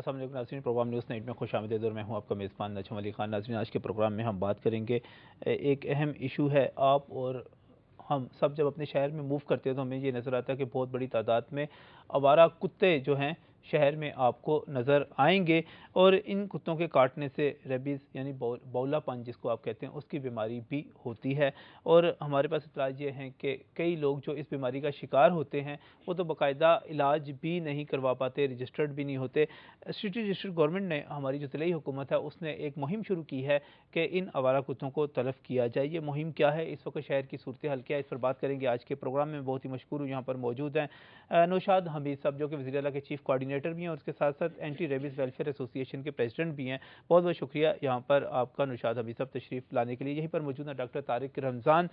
अस्सलाम वालेकुम नाज़रीन, प्रोग्राम न्यूज़ नाइट में खुश आमदीद और मैं हूं आपका मेज़बान नजम अली खान। नाज़रीन, आज के प्रोग्राम में हम बात करेंगे, एक अहम इशू है। आप और हम सब जब अपने शहर में मूव करते हैं तो हमें ये नज़र आता है कि बहुत बड़ी तादाद में आवारा कुत्ते जो हैं शहर में आपको नज़र आएंगे, और इन कुत्तों के काटने से रेबीज़ यानी बौलापन जिसको आप कहते हैं उसकी बीमारी भी होती है। और हमारे पास इत्तला ये हैं कि कई लोग जो इस बीमारी का शिकार होते हैं वो तो बाकायदा इलाज भी नहीं करवा पाते, रजिस्टर्ड भी नहीं होते। सिटी डिस्ट्रिक्ट गवर्नमेंट ने, हमारी जो ज़िले हुकूमत है, उसने एक मुहिम शुरू की है कि इन आवारा कुत्तों को तलफ किया जाए। ये मुहिम क्या है, इस वक्त शहर की सूरत हाल क्या है, इस पर बात करेंगे आज के प्रोग्राम में। बहुत ही मशहूर यहाँ पर मौजूद हैं नौशाद हमीद साहब, जो कि वज़ीर आला के चीफ कोऑर्डिनेटर भी हैं और उसके साथ साथ एंटी रेबीज़ वेलफेयर एसोसिएशन के प्रेसिडेंट भी हैं। बहुत बहुत शुक्रिया यहाँ पर आपका नौशाद हमीद साहब तशरीफ़ लाने के लिए। यहीं पर मौजूद है डॉक्टर तारिक रमज़ान,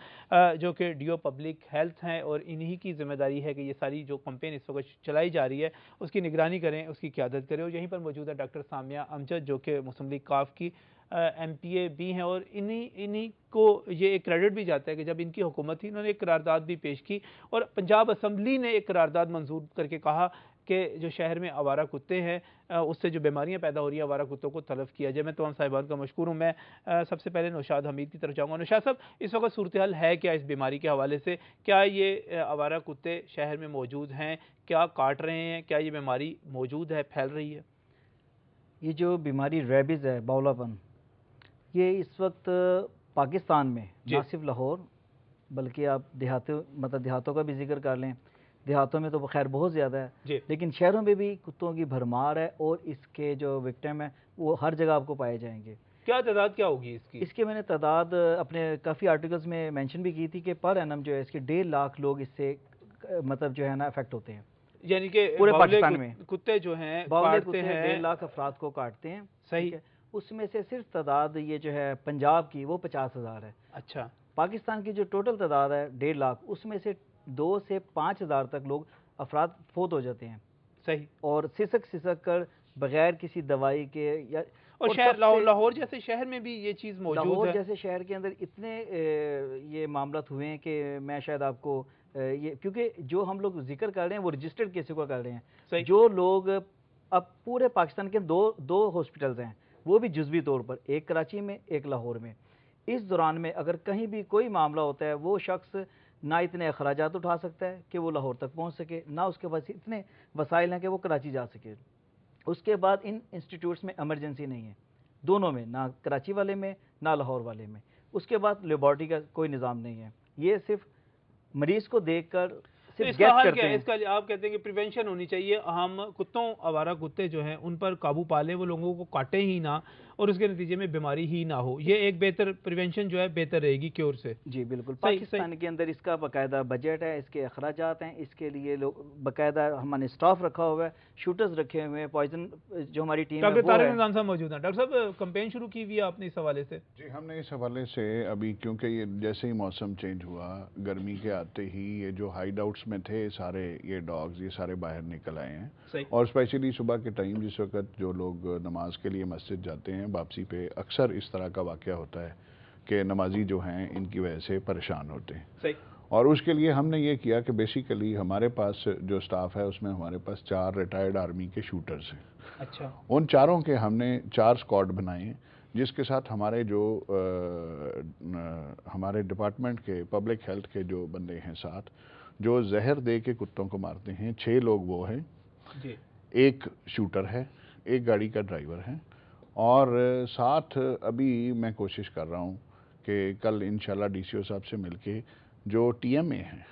जो कि डीओ पब्लिक हेल्थ हैं, और इन्हीं की जिम्मेदारी है कि ये सारी जो कैंपेन इस वक्त चलाई जा रही है उसकी निगरानी करें, उसकी क़यादत करें। और यहीं पर मौजूद है डॉक्टर सामिया अमजद, जो कि मुस्लिम लीग काफ की MPA भी हैं, और इन्हीं को ये एक क्रेडिट भी जाता है कि जब इनकी हुकूमत थी इन्होंने एक करारदाद भी पेश की, और पंजाब असम्बली ने एक करारदाद मंजूर करके कहा कि जो शहर में आवारा कुत्ते हैं उससे जो बीमारियां पैदा हो रही हैं, आवारा कुत्तों को तलफ किया जाए। मैं तमाम साहिबान का मशकूर हूँ। मैं सबसे पहले नौशाद हमीद की तरफ जाऊँगा। नौशाद साहब, इस वक्त सूरत हाल है क्या इस बीमारी के हवाले से? क्या ये आवारा कुत्ते शहर में मौजूद हैं? क्या काट रहे हैं? क्या ये बीमारी मौजूद है, फैल रही है? ये जो बीमारी रेबीज़ है, बौलापन, ये इस वक्त पाकिस्तान में न सिर्फ लाहौर बल्कि आप देहातों का भी जिक्र कर लें, देहातों में तो खैर बहुत ज़्यादा है, लेकिन शहरों में भी कुत्तों की भरमार है, और इसके जो विक्टिम हैं वो हर जगह आपको पाए जाएंगे। क्या तादाद क्या होगी इसकी? इसकी मैंने तादाद अपने काफ़ी आर्टिकल्स में मेंशन भी की थी कि पर एनम जो है इसके 1.5 लाख लोग इससे जो है ना अफेक्ट होते हैं, यानी कि पूरे पाकिस्तान में कुत्ते जो हैं काटते हैं, 1.5 लाख अफराद को काटते हैं। सही है, उसमें से सिर्फ तादाद ये जो है पंजाब की वो 50,000 है। अच्छा, पाकिस्तान की जो टोटल तादाद है 1.5 लाख, उसमें से 2 से 5,000 तक लोग अफराद फोत हो जाते हैं। सही। और सिसक कर बगैर किसी दवाई के, या और शहर लाहौर जैसे शहर में भी ये चीज़ मौजूद है। लाहौर जैसे शहर के अंदर इतने ये मामला हुए हैं कि मैं शायद आपको ये, क्योंकि जो हम लोग जिक्र कर रहे हैं वो रजिस्टर्ड केसों का कर रहे हैं। जो लोग अब पूरे पाकिस्तान के दो हॉस्पिटल्स हैं, वो भी जुज़वी तौर पर, एक कराची में एक लाहौर में। इस दौरान में अगर कहीं भी कोई मामला होता है, वो शख्स ना इतने अखराजात उठा सकता है कि वो लाहौर तक पहुंच सके, ना उसके पास इतने वसाइल हैं कि वो कराची जा सके। उसके बाद इन इंस्टीट्यूट्स में इमरजेंसी नहीं है, दोनों में, ना कराची वाले में ना लाहौर वाले में। उसके बाद लेबॉर्टरी का कोई निज़ाम नहीं है, ये सिर्फ मरीज को देखकर इसका हल क्या है? इसका आप कहते हैं कि प्रिवेंशन होनी चाहिए, हम कुत्तों, आवारा कुत्ते जो हैं उन पर काबू पा लें, वो लोगों को काटे ही ना और उसके नतीजे में बीमारी ही ना हो। ये एक बेहतर प्रिवेंशन जो है बेहतर रहेगी क्योर से। जी बिल्कुल। पाकिस्तान के अंदर इसका बाकायदा बजट है, इसके अखराजात हैं, इसके लिए लोग बाकायदा हमने स्टाफ रखा हुआ है, शूटर्स रखे हुए हैं, पॉइजन जो हमारी टीम है। डॉक्टर तारिक रमज़ान साहब मौजूद हैं। डॉक्टर साहब, कैंपेन शुरू की हुई है आपने इस हवाले से? जी, हमने इस हवाले से अभी, क्योंकि ये जैसे ही मौसम चेंज हुआ, गर्मी के आते ही ये जो हाइड आउट्स में थे सारे ये डॉग्स, ये सारे बाहर निकल आए हैं। और स्पेशली सुबह के टाइम जिस वक्त जो लोग नमाज के लिए मस्जिद जाते हैं, वापसी पे अक्सर इस तरह का वाक़या होता है कि नमाजी जो हैं इनकी वजह से परेशान होते हैं। और उसके लिए हमने ये किया कि बेसिकली हमारे पास जो स्टाफ है उसमें हमारे पास 4 रिटायर्ड आर्मी के शूटर्स हैं। अच्छा। उन चारों के हमने 4 स्क्वाड बनाए हैं, जिसके साथ हमारे जो हमारे डिपार्टमेंट के पब्लिक हेल्थ के जो बंदे हैं साथ, जो जहर दे के कुत्तों को मारते हैं, 6 लोग वो हैं जी। 1 शूटर है, 1 गाड़ी का ड्राइवर है, और साथ अभी मैं कोशिश कर रहा हूँ कि कल इंशाल्लाह DCO साहब से मिलके जो TMA हैं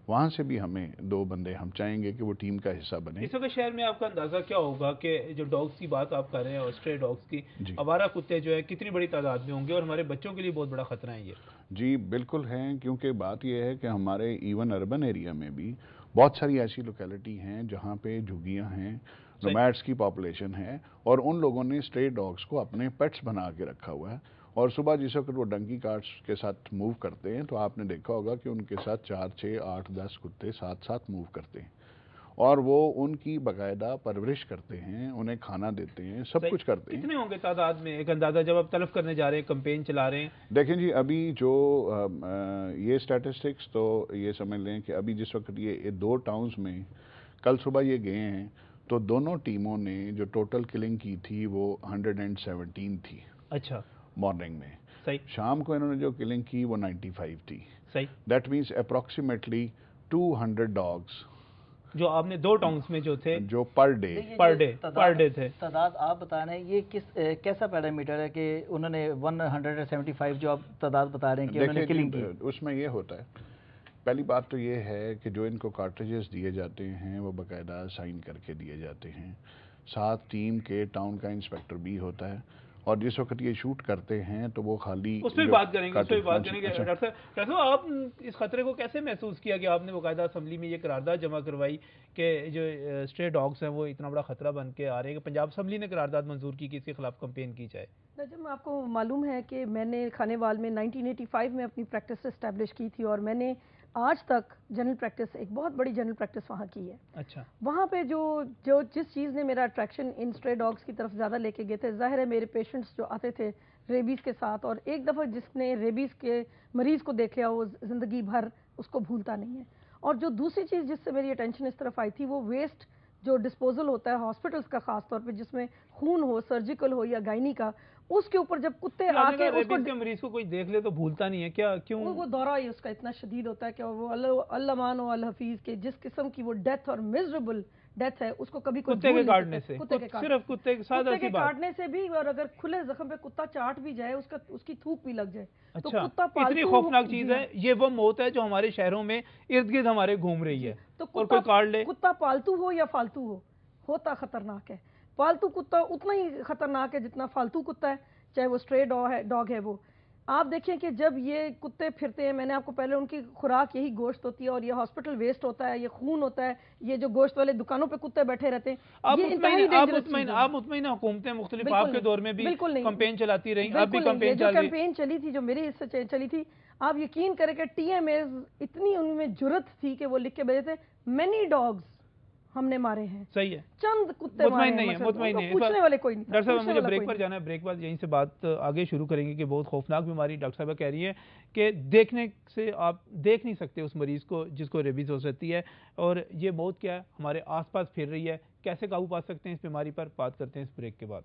वहाँ से भी हमें 2 बंदे हम चाहेंगे कि वो टीम का हिस्सा बने। इस वक्त शहर में आपका अंदाज़ा क्या होगा कि जो डॉग्स की बात आप कर रहे हैं, स्ट्रे डॉग्स की, आवारा कुत्ते जो है कितनी बड़ी तादाद में होंगे, और हमारे बच्चों के लिए बहुत बड़ा खतरा है ये? जी बिल्कुल हैं, क्योंकि बात यह है कि हमारे इवन अर्बन एरिया में भी बहुत सारी ऐसी लोकेलिटी हैं जहाँ पे झुग्गियाँ हैं, नोमैड्स की पॉपुलेशन है, और उन लोगों ने स्ट्रे डॉग्स को अपने पेट्स बना के रखा हुआ है। और सुबह जिस वक्त वो डंकी कार्ट्स के साथ मूव करते हैं तो आपने देखा होगा कि उनके साथ 4, 6, 8, 10 कुत्ते साथ साथ मूव करते हैं, और वो उनकी बाकायदा परवरिश करते हैं, उन्हें खाना देते हैं, सब कुछ करते हैं। कितने होंगे तादाद में, एक अंदाज़ा, जब आप तलफ करने जा रहे हैं, कैंपेन चला रहे हैं? देखें जी, अभी जो ये स्टैटिस्टिक्स तो ये समझ लें कि अभी जिस वक्त ये 2 टाउन्स में कल सुबह ये गए हैं تو دونوں ٹیموں نے جو ٹوٹل کلنگ کی تھی وہ 117 تھی اچھا مارننگ میں. صحیح. شام کو انہوں نے جو کلنگ کی وہ 95 تھی. صحیح. دیٹ مینس اپروکسیمیٹلی 200 ڈاگس جو آپ نے 2 ٹاؤنس میں جو تھے جو پر ڈے تھے. تعداد آپ بتا رہے ہیں یہ کیسا پیرامیٹر ہے کہ انہوں نے 175 جو آپ تعداد بتا رہے ہیں کہ انہوں نے کلنگ کی؟ اس میں یہ ہوتا ہے، پہلی بات تو یہ ہے کہ جو ان کو کارٹریجز دیے جاتے ہیں وہ باقاعدہ سائن کر کے دیے جاتے ہیں. ساتھ ٹیم کے ٹاؤن کا انسپیکٹر بھی ہوتا ہے، اور جس وقت یہ شوٹ کرتے ہیں تو وہ خالی اس پہ بات کریں گے. ڈاکٹر صاحب آپ اس خطرے کو کیسے محسوس کیا کہ آپ نے باقاعدہ اسمبلی میں یہ قرارداد جمع کروائی کہ جو اسٹرے ڈاگس ہیں وہ اتنا بڑا خطرہ بن کے آ رہے ہیں کہ پنجاب اسمبلی نے قرارداد منظور کی کہ اس کے خلاف کمپین کی جائے؟ نجم، آپ کو معلوم ہے کہ میں نے کھانے وال میں 1985 میں اپنی پریکٹس اسٹیبلش کی تھی، اور میں نے آج تک جنرل پریکٹس، ایک بہت بڑی جنرل پریکٹس وہاں کی ہے. اچھا. وہاں پہ جس چیز نے میرا اٹریکشن ان اسٹرے ڈاگس کی طرف زیادہ لے کے گئے تھے، ظاہر ہے میرے پیشنٹس جو آتے تھے ریبیز کے ساتھ، اور ایک دفعہ جس نے ریبیز کے مریض کو دیکھ لیا وہ زندگی بھر اس کو بھولتا نہیں ہے. اور جو دوسری چیز جس سے میری اٹینشن اس طرف آئی تھی وہ ویسٹ جو ڈسپوزل ہوتا ہے ہاسپٹلس کا، خاص طور پہ جس میں خون ہو، سرجیکل ہو یا گائنی کا، اس کے اوپر جب کتے آ کے ریبیز کے مریض کو کوئی دیکھ لے تو بھولتا نہیں ہے کیا؟ کیوں؟ وہ دورہ ہی اس کا اتنا شدید ہوتا ہے کہ وہ اللہ و الحفیظ کے جس قسم کی وہ ڈیتھ اور میزریبل ڈیتھ ہے اس کو کبھی کوئی کتے کے کاٹنے سے، صرف کتے کے کاٹنے سے بھی، اور اگر کھلے زخم پہ کتا چاٹ بھی جائے اس کی تھوک بھی لگ جائے. اچھا، اتنی خوفناک چیز ہے یہ. وہ موت ہے جو ہمارے شہروں میں ارد گرد ہمارے گھوم رہی ہے، اور کوئی کاٹ لے. کتا پالتو ہو یا فالتو ہوتا خطرناک ہے. پالتو کتا اتنا ہی خطرناک ہے جتنا فالتو کتا ہے، چاہے وہ اسٹرے ڈاگ ہے. وہ آپ دیکھیں کہ جب یہ کتے پھرتے ہیں، میں نے آپ کو پہلے ان کی خوراک یہی گوشت ہوتی ہے، اور یہ ہاسپٹل ویسٹ ہوتا ہے، یہ خون ہوتا ہے، یہ جو گوشت والے دکانوں پہ کتے بیٹھے رہتے ہیں. آپ مطمئن حکومتیں مختلف آپ کے دور میں بھی کمپین چلاتی رہی، اب بھی کمپین جو کمپین چلی تھی جو میری حصے سے چلی تھی، آپ یقین کریں کہ ٹی ایم ایز اتنی ان میں جرت تھی کہ وہ لکھ کے بھیجے تھے مینی ڈاگز ہم نے مارے ہیں. صحیح ہے، چند کتے مارے ہیں، مطمئن نہیں ہے، پوچھنے والے کوئی نہیں. ڈاکٹر صاحب مجھے بریک پر جانا ہے، بریک بعد یہیں سے بات آگے شروع کریں گے کہ بہت خوفناک بیماری ڈاکٹر صاحبہ کہہ رہی ہیں کہ دیکھنے سے آپ دیکھ نہیں سکتے اس مریض کو جس کو ریبیز ہو سکتی ہے، اور یہ موت کیا ہے ہمارے آس پاس پھر رہی ہے. کیسے قابو پا سکتے ہیں اس بیماری پر؟ بات کرتے ہیں اس بریک کے بعد.